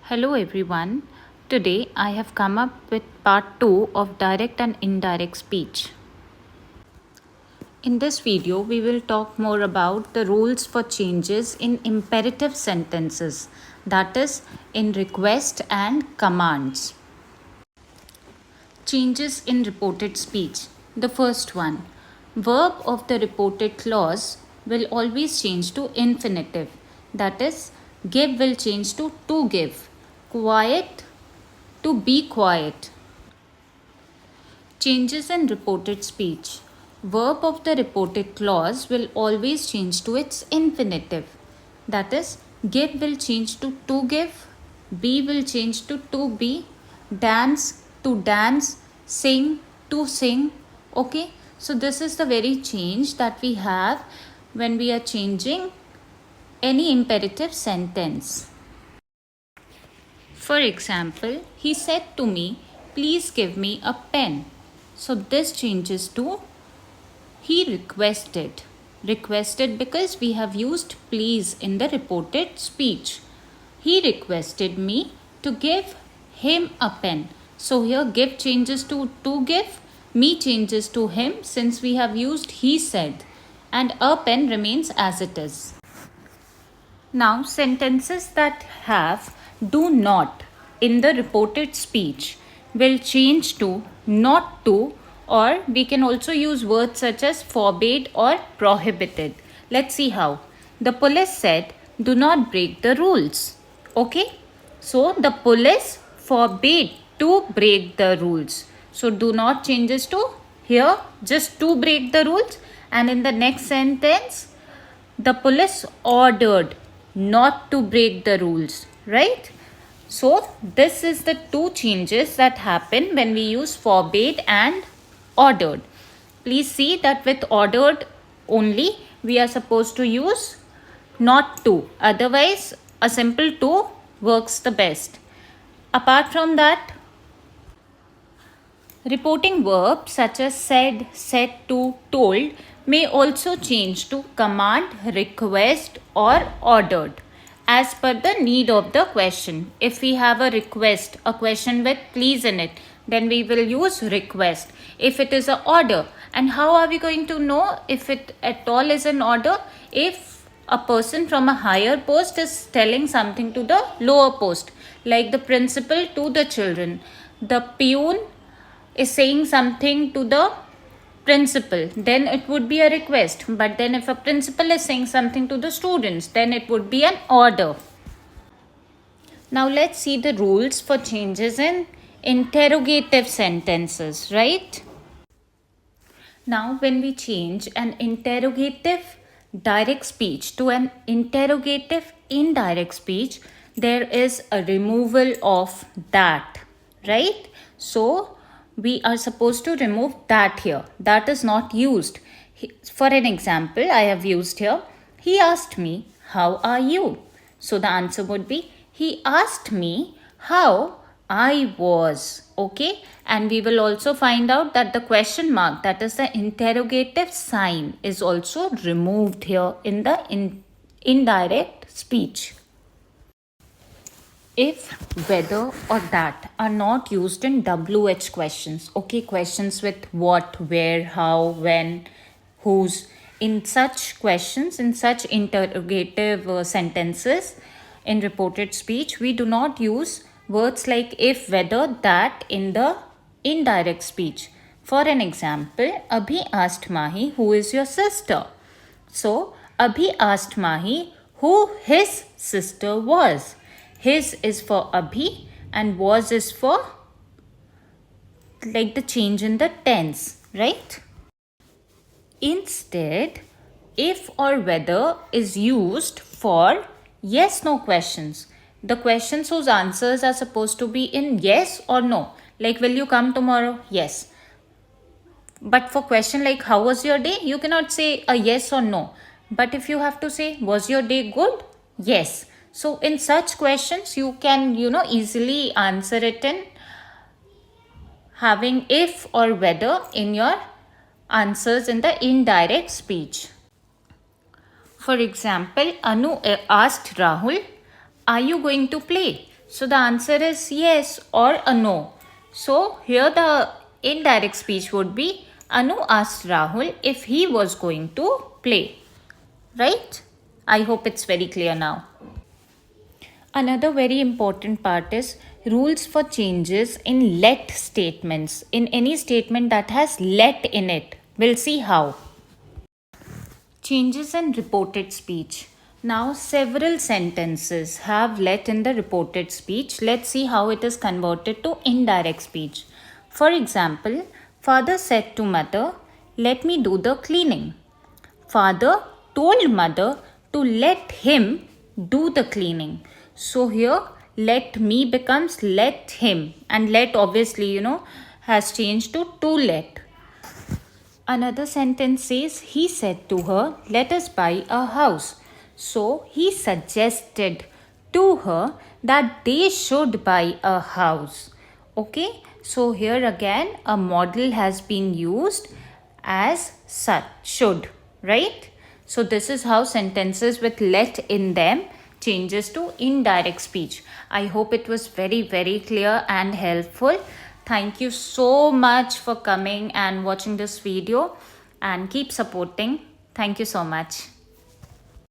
Hello everyone. Today I have come up with part 2 of direct and indirect speech. In this video, we will talk more about the rules for changes in imperative sentences, that is, in request and commands. Changes in reported speech. The first one, verb of the reported clause will always change to infinitive, that is, give will change to give, quiet to be quiet. Changes in reported speech. Verb of the reported clause will always change to its infinitive. That is, give will change to give, be will change to be, dance to dance, sing to sing. Okay, so this is the very change that we have when we are changing any imperative sentence. For example, he said to me, please give me a pen. So this changes to he requested. Requested because we have used please in the reported speech. He requested me to give him a pen. So here give changes to give, me changes to him since we have used he said, and a pen remains as it is. Now sentences that have do not in the reported speech will change to not to, or we can also use words such as forbade or prohibited. Let's see how. The police said, do not break the rules. Okay. So the police forbade to break the rules. So do not changes to here just to break the rules, and in the next sentence the police ordered not to break the rules, right? So this is the two changes that happen when we use forbade and ordered. Please see that with ordered only we are supposed to use not to. Otherwise a simple to works the best. Apart from that, reporting verbs such as said, said to, told may also change to command, request or ordered as per the need of the question. If we have a request, a question with please in it, then we will use request. If it is an order, and how are we going to know if it at all is an order? If a person from a higher post is telling something to the lower post, like the principal to the children, the peon is saying something to the principal, then it would be a request. But then if a principal is saying something to the students, then it would be an order. Now let's see the rules for changes in interrogative sentences, right? Now when we change an interrogative direct speech to an interrogative indirect speech, there is a removal of that, right? So we are supposed to remove that here. That is not used. For an example, I have used here, he asked me, how are you? So the answer would be, he asked me how I was. Okay, and we will also find out that the question mark, that is the interrogative sign, is also removed here in the indirect speech. If, whether or that are not used in WH questions, okay, questions with what, where, how, when, whose, in such questions, in such interrogative sentences in reported speech, we do not use words like if, whether, that in the indirect speech. For an example, Abhi asked Mahi, who is your sister? So, Abhi asked Mahi who his sister was. His is for Abhi and was is for like the change in the tense, right? Instead, if or whether is used for yes no questions. The questions whose answers are supposed to be in yes or no. Like, will you come tomorrow? Yes. But for question like how was your day, you cannot say a yes or no. But if you have to say was your day good? Yes. So in such questions you can easily answer it in having if or whether in your answers in the indirect speech. For example, Anu asked Rahul, are you going to play? So the answer is yes or a no. So here the indirect speech would be Anu asked Rahul if he was going to play. Right? I hope it's very clear now. Another very important part is rules for changes in let statements. In any statement that has let in it, we'll see how. Changes in reported speech. Now, several sentences have let in the reported speech. Let's see how it is converted to indirect speech. For example, father said to mother, "Let me do the cleaning." Father told mother to let him do the cleaning. So here, let me becomes let him, and let obviously, has changed to let. Another sentence says, he said to her, "Let us buy a house." So he suggested to her that they should buy a house. Okay, so here again a model has been used as such, should, right? So this is how sentences with let in them changes to indirect speech. I hope it was very, very clear and helpful. Thank you so much for coming and watching this video, and keep supporting. Thank you so much.